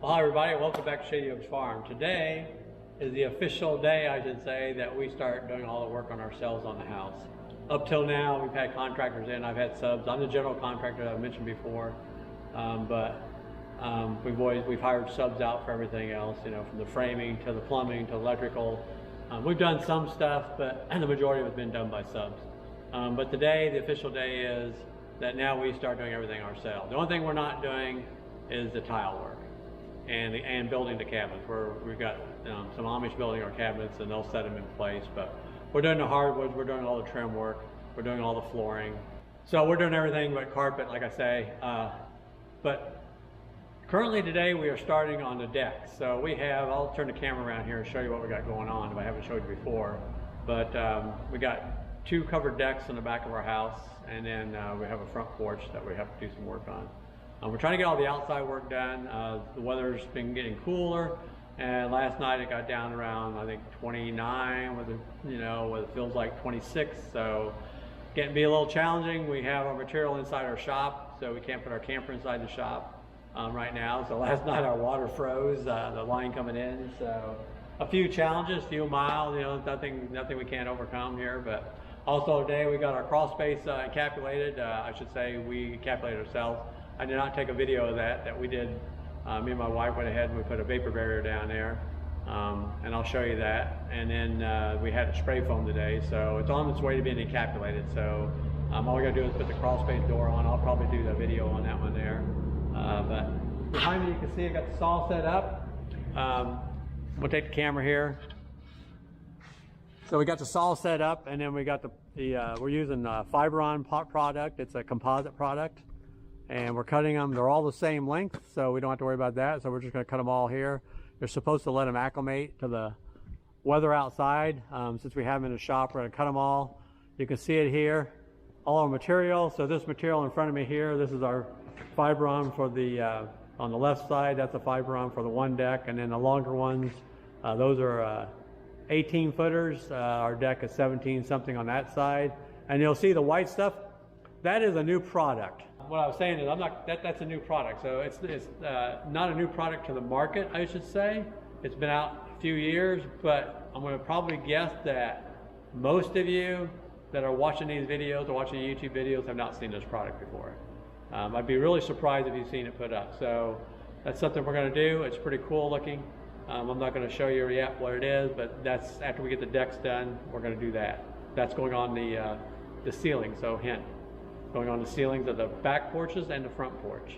Well, hi everybody, welcome back to Shady Oaks Farm. Today is the official day, I should say, that we start doing all the work on ourselves on the house. Up till now, we've had contractors in, I've had subs. I'm the general contractor that I've mentioned before, we've hired subs out for everything else, you know, from the framing to the plumbing to electrical. We've done some stuff, but the majority has been done by subs. But today, the official day is that now we start doing everything ourselves. The only thing we're not doing is the tile work and building the cabinets. We've got some Amish building our cabinets and they'll set them in place, but we're doing the hardwoods, we're doing all the trim work, we're doing all the flooring. So we're doing everything but carpet, like I say. But currently today we are starting on the deck. So we have, I'll turn the camera around here and show you what we got going on if I haven't showed you before. But we got 2 covered decks in the back of our house, and then we have a front porch that we have to do some work on. We're trying to get all the outside work done. The weather's been getting cooler, and last night it got down around, I think, 29, with it feels like 26, so getting to be a little challenging. We have our material inside our shop, so we can't put our camper inside the shop right now. So last night our water froze, the line coming in, so a few challenges, few miles, nothing we can't overcome here. But also today we got our crawl space encapsulated. I should say we encapsulated ourselves. I did not take a video of that we did. Me and my wife went ahead and we put a vapor barrier down there, and I'll show you that. And then we had a spray foam today, so it's on its way to being encapsulated. So all we gotta do is put the crawl space door on. I'll probably do the video on that one there. But behind me you can see I got the saw set up. We'll take the camera here. So we got the saw set up, and then we got we're using Fiberon product. It's a composite product. And we're cutting them, they're all the same length, so we don't have to worry about that. So we're just gonna cut them all here. You're supposed to let them acclimate to the weather outside. Since we have them in the shop, we're gonna cut them all. You can see it here, all our material. So this material in front of me here, this is our Fiberon for the, on the left side, that's a Fiberon for the one deck. And then the longer ones, those are 18 footers. Our deck is 17 something on that side. And you'll see the white stuff, that is a new product. What I was saying is that's a new product. So it's not a new product to the market, I should say. It's been out a few years, but I'm gonna probably guess that most of you that are watching these videos or watching YouTube videos have not seen this product before. I'd be really surprised if you've seen it put up. So that's something we're gonna do. It's pretty cool looking. I'm not gonna show you yet what it is, but that's after we get the decks done, we're gonna do that. That's going on the ceiling, so hint. Going on the ceilings of the back porches and the front porch.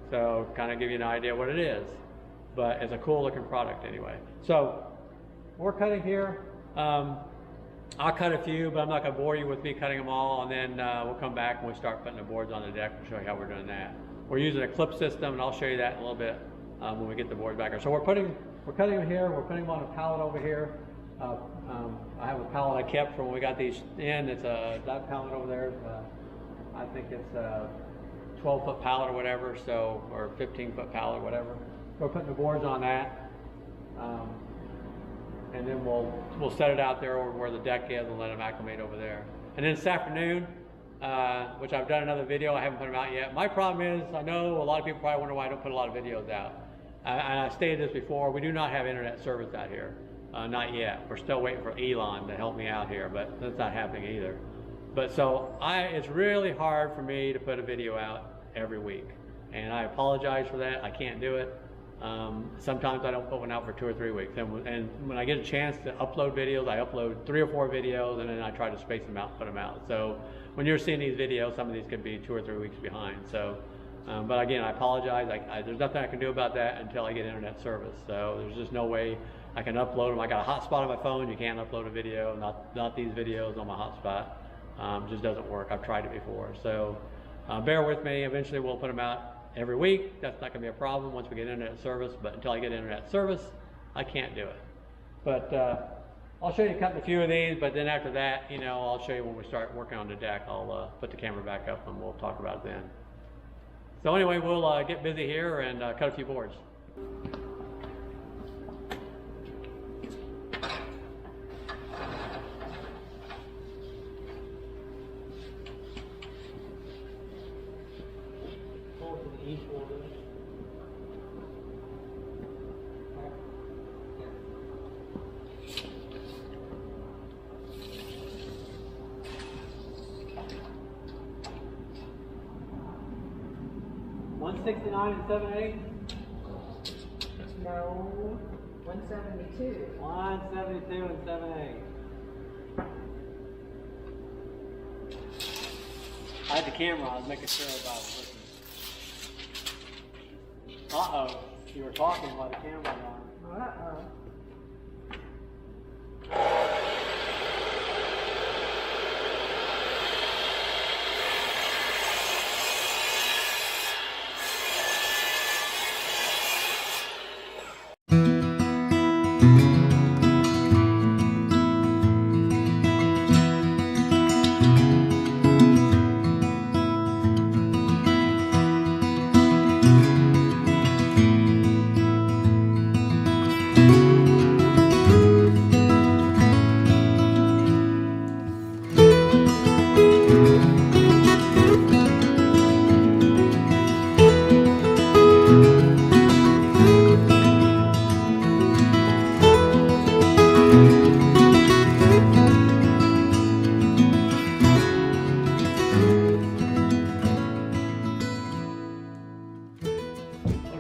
So kind of give you an idea what it is, but it's a cool looking product anyway. So we're cutting here. I'll cut a few, but I'm not gonna bore you with me cutting them all, and then we'll come back and we'll start putting the boards on the deck and show you how we're doing that. We're using a clip system, and I'll show you that in a little bit when we get the boards back here. So we're cutting them here, we're putting them on a pallet over here. I have a pallet I kept from when we got these in. It's that pallet over there. I think it's a 12-foot pallet or whatever, so, or 15-foot pallet or whatever. We're putting the boards on that, and then we'll set it out there over where the deck is and let them acclimate over there. And then this afternoon, which I've done another video, I haven't put them out yet. My problem is, I know a lot of people probably wonder why I don't put a lot of videos out. And I stated this before, we do not have internet service out here, not yet. We're still waiting for Elon to help me out here, but that's not happening either. But so it's really hard for me to put a video out every week, and I apologize for that. I can't do it. Sometimes I don't put one out for 2 or 3 weeks, and when I get a chance to upload videos, I upload 3 or 4 videos, and then I try to space them out and put them out. So when you're seeing these videos, some of these could be 2 or 3 weeks behind. So, but again, I apologize. There's nothing I can do about that until I get internet service. So there's just no way I can upload them. I got a hotspot on my phone. You can't upload a video, not these videos on my hotspot. Just doesn't work. I've tried it before. So bear with me. Eventually we'll put them out every week. That's not going to be a problem once we get internet service, but until I get internet service, I can't do it. But I'll show you cutting a few of these, but then after that, I'll show you when we start working on the deck. I'll put the camera back up and we'll talk about it then. So anyway, we'll get busy here and cut a few boards. 169 and 7/8? No, 172. 172 and 7/8. I had the camera on, making sure everybody was listening. Uh-oh, you were talking while the camera was on. Uh-oh.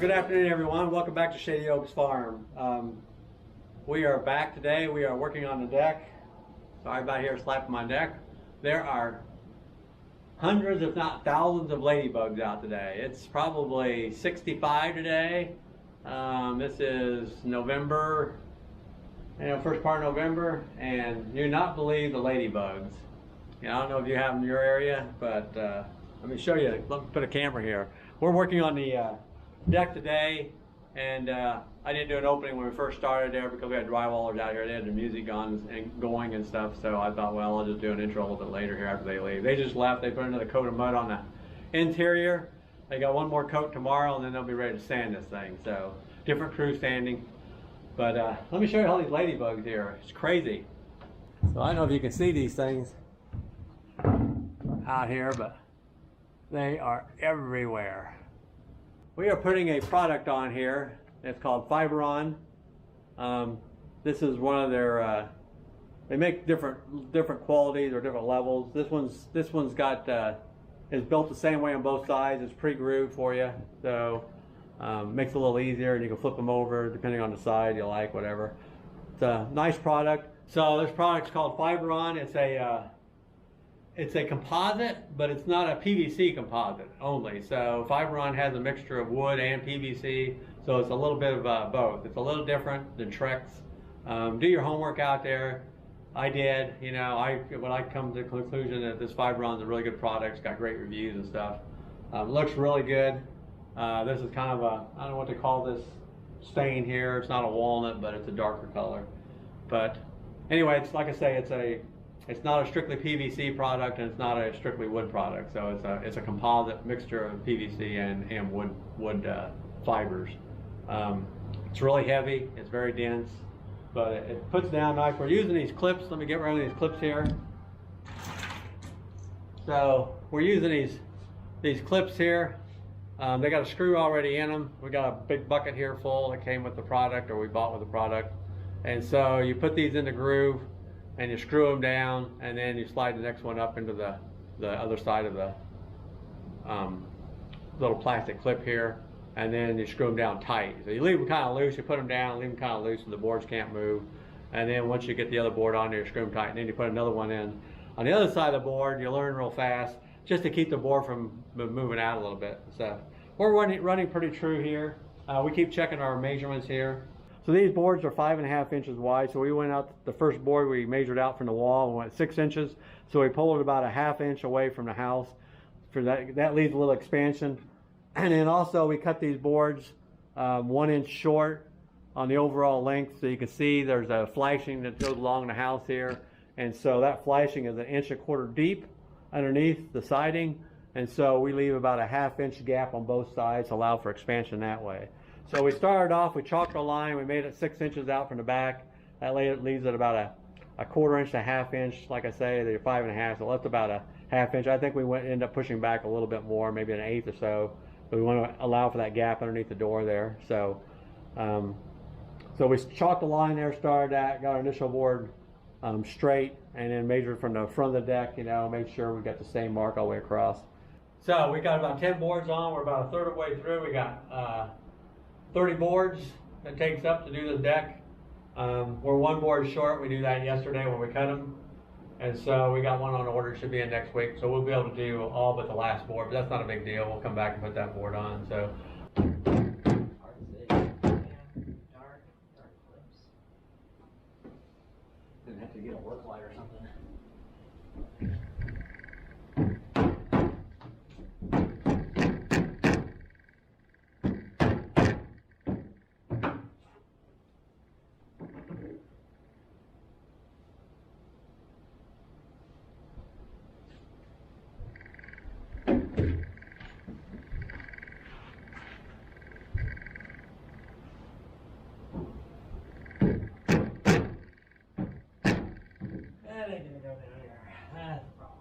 Good afternoon, everyone. Welcome back to Shady Oaks Farm. We are back today. We are working on the deck. Sorry about here slapping my deck. There are hundreds, if not thousands, of ladybugs out today. It's probably 65 today. This is November, first part of November, and you not believe the ladybugs. I don't know if you have them in your area, but let me show you. Let me put a camera here. We're working on the deck today, and I didn't do an opening when we first started there because we had drywallers out here. They had the music going and stuff, so I thought, well, I'll just do an intro a little bit later here after they leave. They just left. They put another coat of mud on the interior. They got one more coat tomorrow, and then they'll be ready to sand this thing. So different crew sanding. But let me show you all these ladybugs here. It's crazy. So I don't know if you can see these things out here, but they are everywhere. We are putting a product on here. It's called Fiberon. This is one of their. They make different qualities or different levels. This one's got is built the same way on both sides. It's pre-grooved for you, so makes it a little easier, and you can flip them over depending on the side you like, whatever. It's a nice product. So this product's called Fiberon. It's a composite, but it's not a PVC composite only. So Fiberon has a mixture of wood and PVC, so it's a little bit of both. It's a little different than Trex. Do your homework out there. I did. When I come to the conclusion that this Fiberon is a really good product, it's got great reviews and stuff. Looks really good. This is kind of I don't know what they call this stain here. It's not a walnut, but it's a darker color. But anyway, it's like I say, it's not a strictly PVC product, and it's not a strictly wood product. So it's a composite mixture of PVC and wood fibers. It's really heavy. It's very dense, but it puts down nice. We're using these clips. Let me get rid of these clips here. So we're using these clips here. They got a screw already in them. We got a big bucket here full that came with the product, or we bought with the product. And so you put these in the groove, and you screw them down, and then you slide the next one up into the other side of the little plastic clip here, and then you screw them down tight. So you leave them kind of loose, you put them down, leave them kind of loose so the boards can't move, and then once you get the other board on there, you screw them tight, and then you put another one in. On the other side of the board, you learn real fast, just to keep the board from moving out a little bit. So we're running pretty true here. We keep checking our measurements here. So these boards are 5.5 inches wide. So we went out, the first board we measured out from the wall and went 6 inches. So we pulled it about a 1/2 inch away from the house. For that leaves a little expansion. And then also we cut these boards 1 inch short on the overall length. So you can see there's a flashing that goes along the house here. And so that flashing is 1.25 inches deep underneath the siding. And so we leave about a 1/2 inch gap on both sides to allow for expansion that way. So we started off, we chalked a line, we made it 6 inches out from the back. That leaves it about a 1/4 inch to 1/2 inch. Like I say, they're 5.5, so left about a 1/2 inch. I think we end up pushing back a little bit more, maybe 1/8 or so. But we want to allow for that gap underneath the door there. So, so we chalked a line there, started that, got our initial board straight, and then measured from the front of the deck, made sure we got the same mark all the way across. So we got about 10 boards on. We're about a third of the way through. We got 30 boards that takes up to do the deck. We're one board short. We knew that yesterday when we cut them. And so we got one on order. Should be in next week. So we'll be able to do all but the last board. But that's not a big deal. We'll come back and put that board on. So. Didn't have to get a work light or something. That ain't gonna go down here. That's the problem.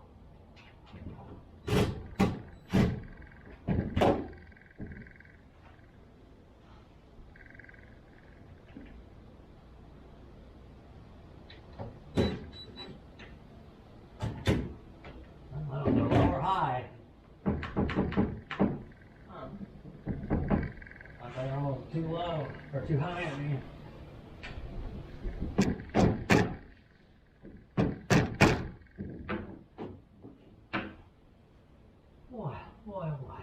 I don't know, low or high. I thought they were almost too low, or too high, I mean. Boy, boy, boy.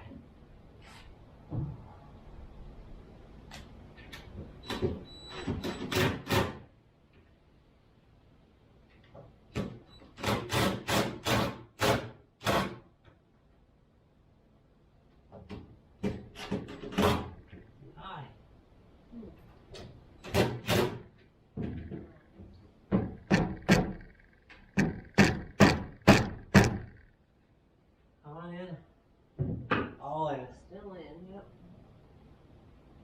Hi. Come on in. All in. Still in, yep.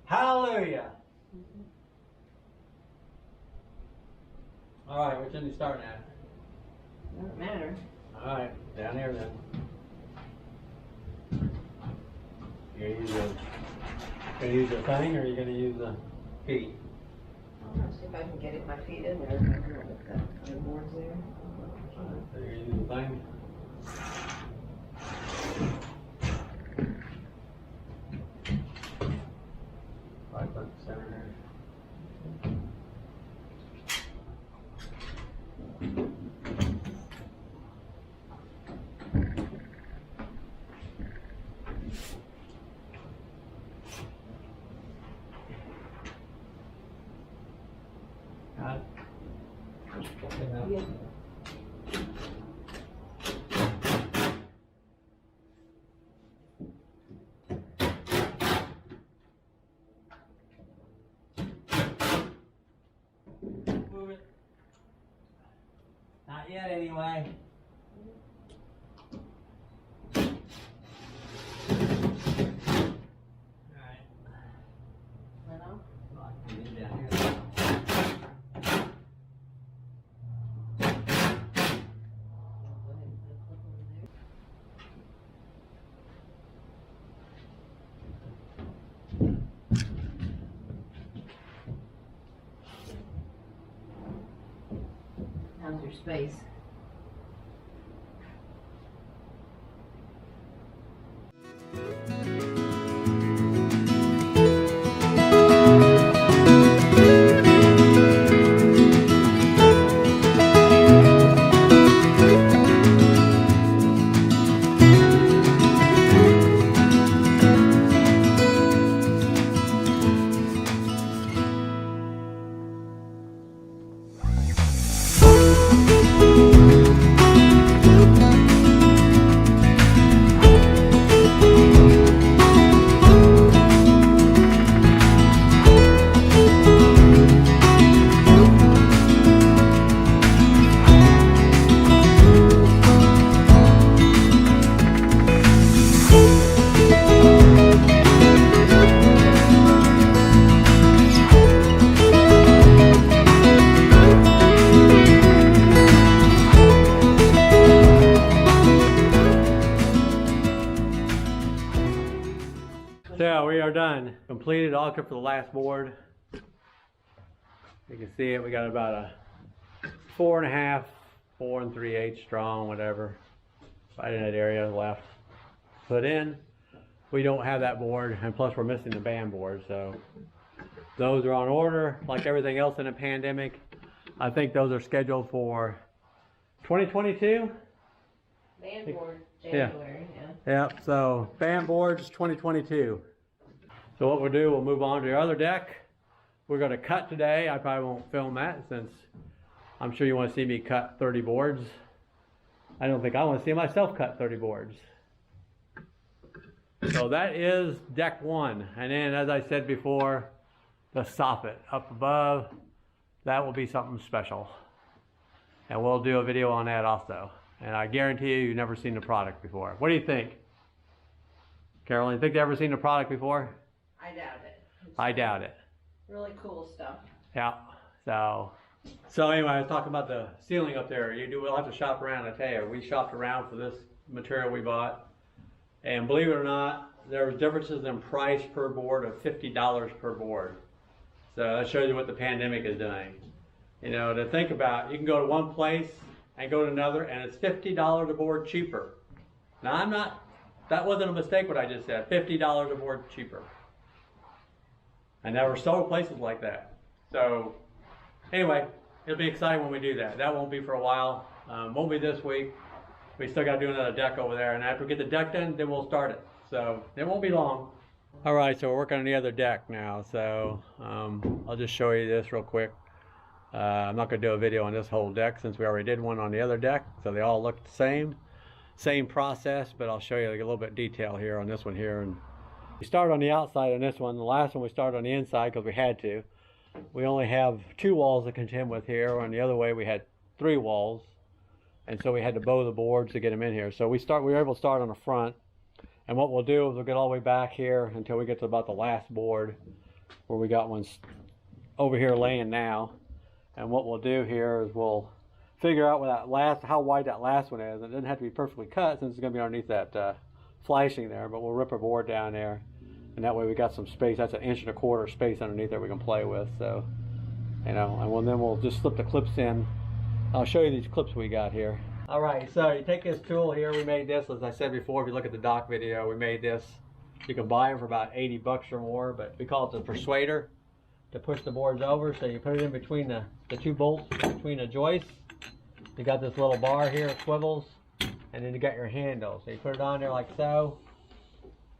Hallelujah. All right, which end are you starting at? Doesn't matter. All right, down here then. You gonna use your thing, or are you gonna use the feet? I'm gonna see if I can get my feet in there. With the boards there. So you're gonna use the thing. Right foot center there. Got it? Good enough. Yeah. Move it. Not yet, anyway. Alright. Right on? Get it down here. Go ahead and put a clip over there. How's your space? So we are done. Completed all except for the last board. You can see it. We got about a 4.5, 4 3/8 strong, whatever, right in that area left. put in. We don't have that board, and plus we're missing the band board, so those are on order. Like everything else in a pandemic, I think those are scheduled for 2022. Band board, January, yeah. Yep, so band boards 2022. So what we'll do, we'll move on to the other deck. We're going to cut today. I probably won't film that since I'm sure you want to see me cut 30 boards. I don't think I want to see myself cut 30 boards. So that is deck one. And then, as I said before, the soffit up above, that will be something special. And we'll do a video on that also. And I guarantee you've never seen the product before. What do you think? Carolyn, you think you've ever seen the product before? I doubt it. I doubt it. Really cool stuff. Yeah. So anyway, I was talking about the ceiling up there. We'll have to shop around. I tell you, we shopped around for this material we bought. And believe it or not, there was differences in price per board of $50 per board. So that shows you what the pandemic is doing. You know, to think about, you can go to one place and go to another, and it's $50 a board cheaper. Now that wasn't a mistake what I just said, $50 a board cheaper. And there were several places like that. So anyway, it'll be exciting when we do that. That won't be for a while. Won't be this week. We still got to do another deck over there, and after we get the deck done, then we'll start it. So it won't be long. All right, so we're working on the other deck now. So I'll just show you this real quick. I'm not going to do a video on this whole deck since we already did one on the other deck. So they all look the same process, but I'll show you a little bit of detail here on this one here. And we start on the outside on this one. The last one we started on the inside because we had to. We only have 2 walls to contend with here. On the other way we had 3 walls. And so we had to bow the boards to get them in here. So we were able to start on the front. And what we'll do is we'll get all the way back here until we get to about the last board where we got one over here laying now. And what we'll do here is we'll figure out how wide that last one is. It doesn't have to be perfectly cut since it's going to be underneath that flashing there, but we'll rip a board down there. And that way we got some space. That's 1.25 inch space underneath that we can play with. So, you know, and then we'll just slip the clips in. I'll show you these clips we got here. All right, so you take this tool here. We made this, as I said before, if you look at the dock video, we made this. You can buy them for about 80 bucks or more, but we call it the persuader to push the boards over. So you put it in between the 2 bolts, between the joists. You got this little bar here, it swivels, and then you got your handle. So you put it on there like so,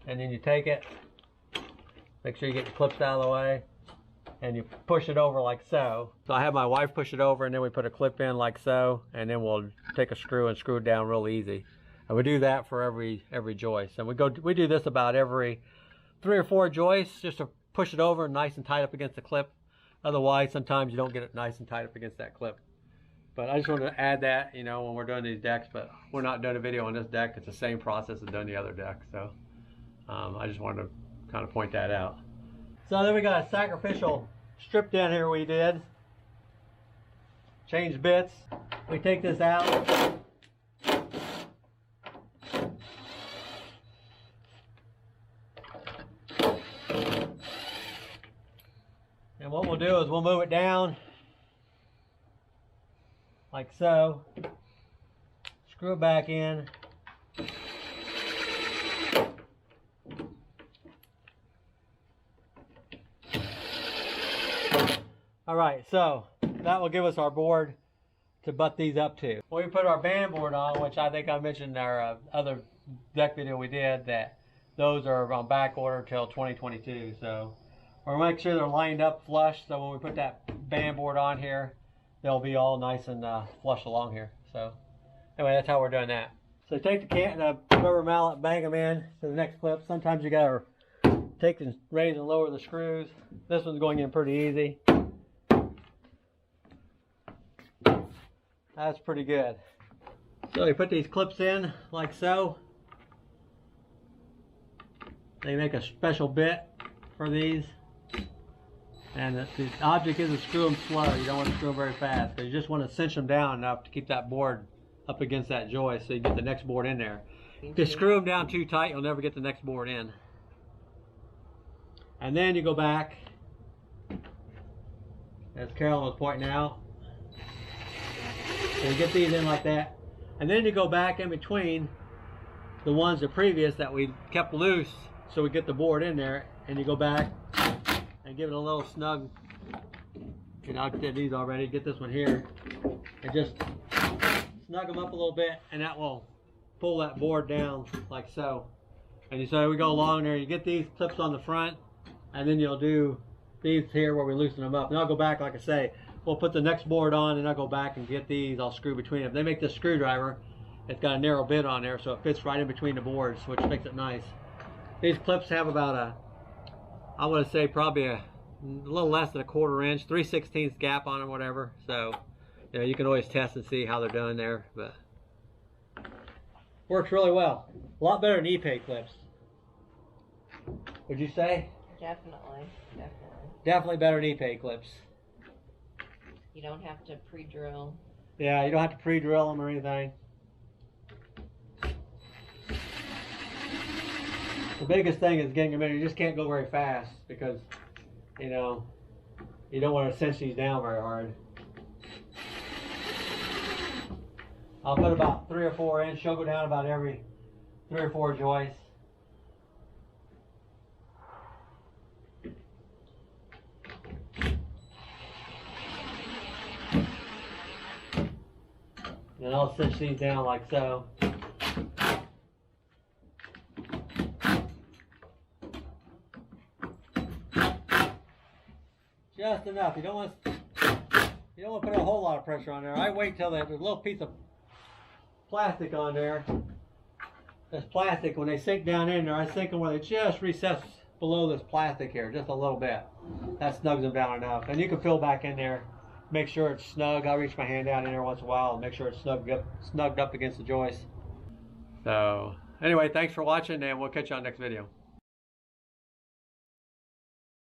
and then you take it, make sure you get the clips out of the way, and you push it over like so. So I have my wife push it over, and then we put a clip in like so, and then we'll take a screw and screw it down real easy. And we do that for every joist. And we do this about every 3 or 4 joists just to push it over nice and tight up against the clip. Otherwise, sometimes you don't get it nice and tight up against that clip. But I just wanted to add that, you know, when we're doing these decks, but we're not doing a video on this deck. It's the same process as doing the other deck. So I just wanted to kind of point that out. So then we got a sacrificial strip down here we did. Change bits. We take this out. And what we'll do is we'll move it down like so. Screw it back in. All right, so that will give us our board to butt these up to. When we put our band board on, which I think I mentioned in our other deck video we did, that those are on back order till 2022. So we'll make sure they're lined up flush, so when we put that band board on here, they'll be all nice and flush along here. So anyway, that's how we're doing that. So take the rubber mallet, bang them in to the next clip. Sometimes you gotta take and raise and lower the screws. This one's going in pretty easy. That's pretty good. So you put these clips in like so. They make a special bit for these. And the object is to screw them slow. You don't want to screw them very fast, because you just want to cinch them down enough to keep that board up against that joist so you get the next board in there. If you screw them down too tight, you'll never get the next board in. And then you go back, as Carolyn was pointing out. So you get these in like that. And then you go back in between the ones, the previous that we kept loose, so we get the board in there, and you go back and give it a little snug. And I did these already. Get this one here, and just snug them up a little bit, and that will pull that board down like so. And so we go along there. You get these clips on the front, and then you'll do these here where we loosen them up. And I'll go back, like I say, we'll put the next board on, and I'll go back and get these. I'll screw between them. They make this screwdriver. It's got a narrow bit on there, so it fits right in between the boards, which makes it nice. These clips have about a, I want to say probably a little less than a 1/4 inch, 3/16 gap on them, whatever. So, you know, you can always test and see how they're doing there, but works really well. A lot better than E-Pay clips. Would you say? Definitely. Definitely better than E-Pay clips. You don't have to pre-drill. Yeah, you don't have to pre-drill them or anything. The biggest thing is getting them in. You just can't go very fast because, you know, you don't want to cinch these down very hard. I'll put about 3 or 4 inch. She'll go down about every 3 or 4 joists. And I'll cinch these down like so. Just enough. You don't want to put a whole lot of pressure on there. I wait till there's a little piece of plastic on there. This plastic, when they sink down in there, I sink them where they just recess below this plastic here, just a little bit. That snugs them down enough. And you can fill back in there. Make sure it's snug. I reach my hand down in there once in a while and make sure it's snugged up against the joist. So, anyway, thanks for watching, and we'll catch you on the next video.